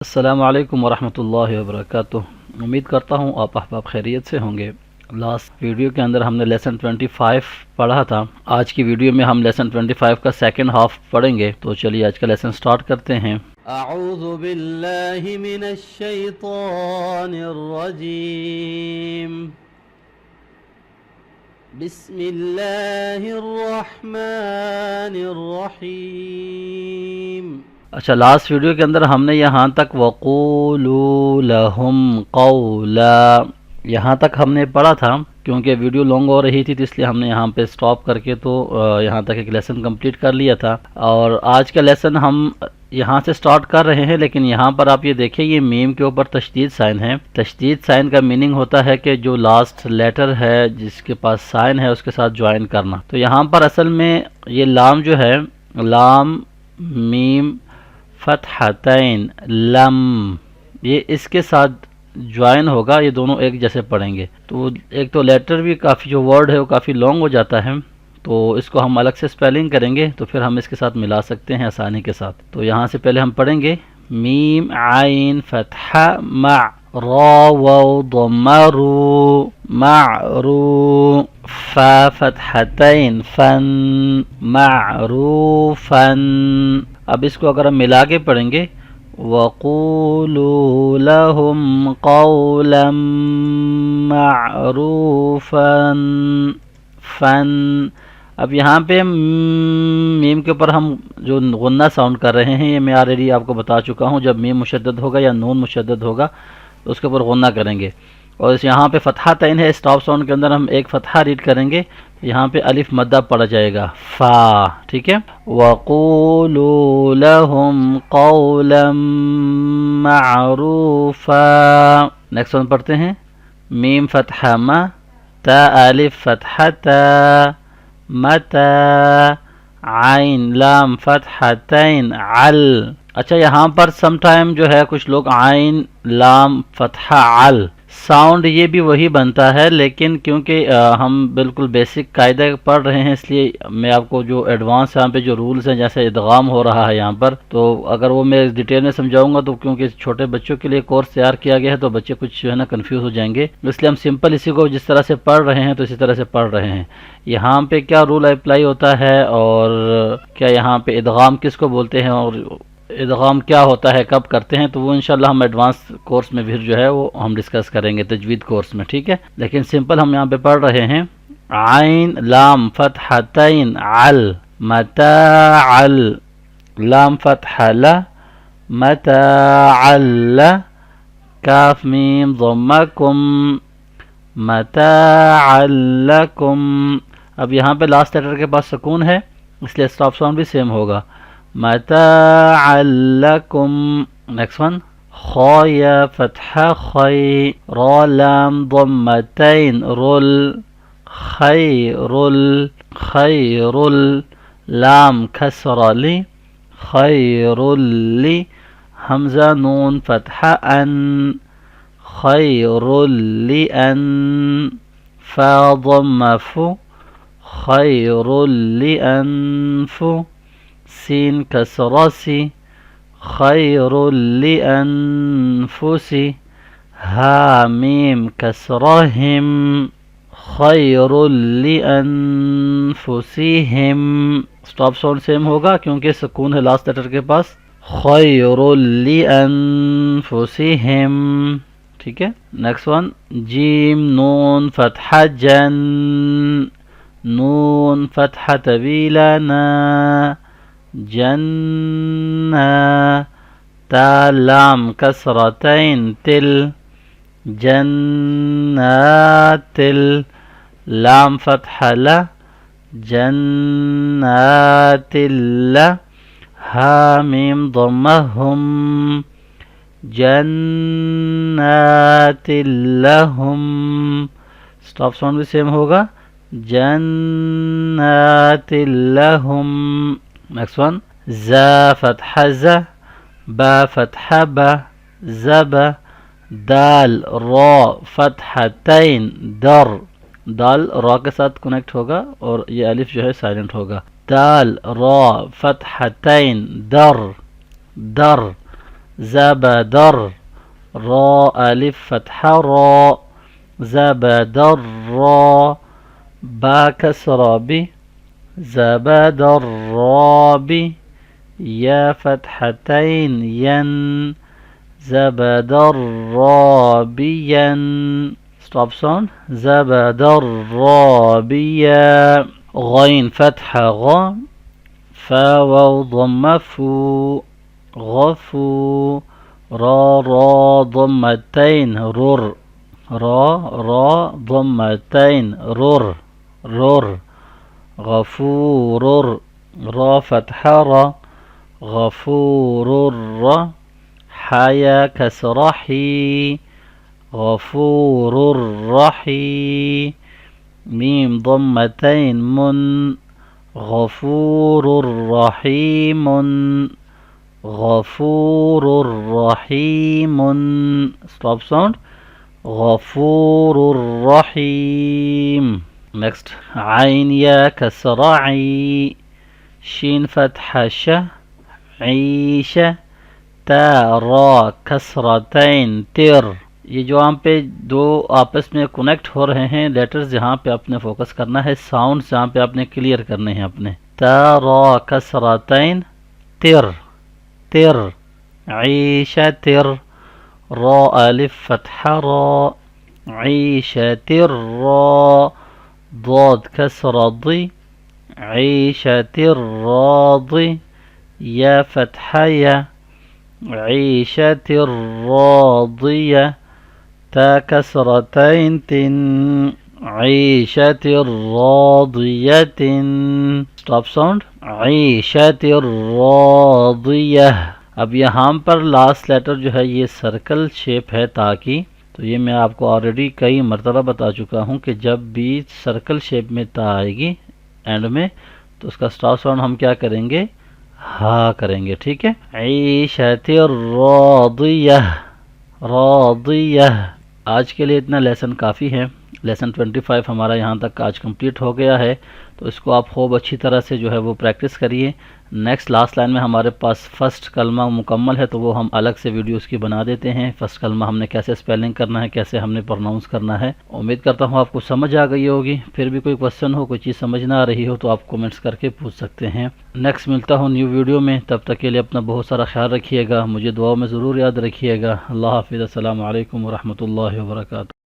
السلام علیکم ورحمۃ اللہ وبرکاتہ۔ امید کرتا ہوں آپ احباب خیریت سے ہوں گے۔ لاسٹ ویڈیو کے اندر ہم نے لیسن 25 پڑھا تھا۔ آج کی ویڈیو میں ہم لیسن 25 کا سیکنڈ ہاف پڑھیں گے، تو چلیے آج کا لیسن سٹارٹ کرتے ہیں۔ اعوذ باللہ من الشیطان الرجیم، بسم اللہ الرحمن الرحیم۔ اچھا، لاسٹ ویڈیو کے اندر ہم نے یہاں تک وَقُولُوا لَهُمْ قَوْلًا یہاں تک ہم نے پڑھا تھا، کیونکہ ویڈیو لانگ ہو رہی تھی تو اس لیے ہم نے یہاں پہ سٹاپ کر کے تو یہاں تک ایک لیسن کمپلیٹ کر لیا تھا، اور آج کا لیسن ہم یہاں سے سٹارٹ کر رہے ہیں۔ لیکن یہاں پر آپ یہ دیکھیں، یہ میم کے اوپر تشدید سائن ہے۔ تشدید سائن کا میننگ ہوتا ہے کہ جو لاسٹ لیٹر ہے جس کے پاس سائن ہے اس کے ساتھ جوائن کرنا۔ تو یہاں پر اصل میں یہ لام جو ہے، لام میم فتحتین لم، یہ اس کے ساتھ جوائن ہوگا، یہ دونوں ایک جیسے پڑھیں گے۔ تو ایک تو لیٹر بھی کافی، جو ورڈ ہے وہ کافی لانگ ہو جاتا ہے، تو اس کو ہم الگ سے سپیلنگ کریں گے تو پھر ہم اس کے ساتھ ملا سکتے ہیں آسانی کے ساتھ۔ تو یہاں سے پہلے ہم پڑھیں گے میم عین فتحہ مع را واو ضمہ رو معرو، فا فتحتین فن معروفن۔ اب اس کو اگر ہم ملا کے پڑھیں گے وَقُولُوا لَهُمْ قَوْلًا مَعْرُوفًا فن۔ اب یہاں پہ میم کے اوپر ہم جو غنہ ساؤنڈ کر رہے ہیں، یہ میں آلریڈی آپ کو بتا چکا ہوں، جب میم مشدد ہوگا یا نون مشدد ہوگا تو اس کے اوپر غنہ کریں گے۔ اور اس یہاں پہ فتحہ تعین ہے، اسٹاپ ساؤنڈ کے اندر ہم ایک فتحہ ریڈ کریں گے، یہاں پہ الف مدہ پڑا جائے گا فا، ٹھیک ہے۔ وَقُولُوا لَهُمْ قَوْلًا مَعْرُوفًا۔ نیکسٹ ون پڑھتے ہیں میم فتحہ ما تا الف فتحہ تا متا عین لام فتحتین عل۔ اچھا، یہاں پر سم ٹائم جو ہے کچھ لوگ عین لام فتحہ عل، ساؤنڈ یہ بھی وہی بنتا ہے، لیکن کیونکہ ہم بالکل بیسک قاعدہ پڑھ رہے ہیں، اس لیے میں آپ کو جو ایڈوانس یہاں پہ جو رولز ہیں، جیسے ادغام ہو رہا ہے یہاں پر، تو اگر وہ میں ڈیٹیل میں سمجھاؤں گا تو کیونکہ چھوٹے بچوں کے لیے کورس تیار کیا گیا ہے تو بچے کچھ جو ہے نا کنفیوز ہو جائیں گے، اس لیے ہم سمپل اسی کو جس طرح سے پڑھ رہے ہیں تو اسی طرح سے پڑھ رہے ہیں۔ یہاں پہ کیا رول اپلائی ہوتا ہے اور کیا یہاں پہ ادغام کس کو بولتے ہیں اور ادغام کیا ہوتا ہے، کب کرتے ہیں، تو وہ انشاءاللہ ہم ایڈوانس کورس میں پھر جو ہے وہ ہم ڈسکس کریں گے تجوید کورس میں، ٹھیک ہے۔ لیکن سمپل ہم یہاں پہ پڑھ رہے ہیں عین لام فتحتین عل متاع لام فتح ل متاع ل کاف میم ضمہ کم متاع لکم۔ اب یہاں پہ لاسٹ لیٹر کے پاس سکون ہے، اس لیے اسٹاپ ساؤنڈ بھی سیم ہوگا متاع لکم۔ نیکسٹ ون خا یا فتحہ خی را لام ضمتین رل خیرل خیرل لام کسر لی خیرلی حمزہ نون فتحہ ان خیرلی ان فا ضمہ فو خیرلی انف سین کسرہ سی خیر لانفسی ہا میم کسرہم خیر لانفسہم۔ سٹاپ ساؤنڈ سیم ہوگا کیونکہ سکون ہے لاسٹ لیٹر کے پاس، خیر لانفسہم، ٹھیک ہے۔ نیکسٹ ون جیم نون فتحہ جن نون فتحہ طویلہ نا جنہ تا لام کسرتین تل جنات لام فتحہ ل جنات ل ہا میم ضمہ ہم جنات لہم، سٹاپ ساؤنڈ بھی سیم ہوگا جنات لہم۔ نیکسٹ ون زا فتحہ ز با فتحہ با زب دال را فتحتین در، دال را کے ساتھ کنیکٹ ہوگا اور یہ الف جو ہے سائلنٹ ہوگا، دال را فتحتین در در زبدر را الف فتحہ را زبدر را با کسرہ بی زبدر را بی یا فتحتین ین زبدر رابیا stop sound زبدر رابیا غین فتح غا فا واو ضم فو غفو را ضمتين رر را ضمتين رر غفور را فتح را غفور حيا كسرحي غفور رحي ميم ضمتين من غفور رحيم غفور رحيم stop sound غفور رحيم next عين يا كسر عي شين فتح ش عيش تا را کسرتین تر یہ جو ہم پہ دو آپس میں کنیکٹ ہو رہے ہیں لیٹرز جہاں پہ آپ نے فوکس کرنا ہے ساؤنڈ جہاں پہ آپ نے کلیئر کرنے ہیں اپنے تا را کسرتین تر تر عیش تر را الف فتح را عیش تر را ضاد کسر ضی عیش تر راضی یا فتح یا عيشة راضية تا كسرتين تن عيشة راضية stop sound عيشة راضية اب یہاں پر لاسٹ لیٹر جو ہے یہ سرکل شیپ ہے تاکہ تو یہ میں آپ کو آلریڈی کئی مرتبہ بتا چکا ہوں کہ جب بھی سرکل شیپ میں تا آئے گی اینڈ میں تو اس کا اسٹاپ ساؤنڈ ہم کیا کریں گے ہاں کریں گے ٹھیک ہے عیشت راضیہ راضیہ آج کے لیے اتنا لیسن کافی ہے لیسن 25 ہمارا یہاں تک آج کمپلیٹ ہو گیا ہے تو اس کو آپ خوب اچھی طرح سے جو ہے وہ پریکٹس کریے نیکسٹ لاسٹ لائن میں ہمارے پاس فرسٹ کلمہ مکمل ہے تو وہ ہم الگ سے ویڈیوز کی بنا دیتے ہیں فرسٹ کلمہ ہم نے کیسے اسپیلنگ کرنا ہے کیسے ہم نے پروناؤنس کرنا ہے امید کرتا ہوں آپ کو سمجھ آ گئی ہوگی پھر بھی کوئی کوشچن ہو کوئی چیز سمجھ نہ آ رہی ہو تو آپ کومنٹس کر کے پوچھ سکتے ہیں نیکسٹ ملتا ہوں نیو ویڈیو میں تب تک کے لیے اپنا بہت سارا خیال رکھیے گا مجھے دعاؤں میں ضرور یاد رکھیے گا اللہ حافظ السلام علیکم ورحمۃ اللہ وبرکاتہ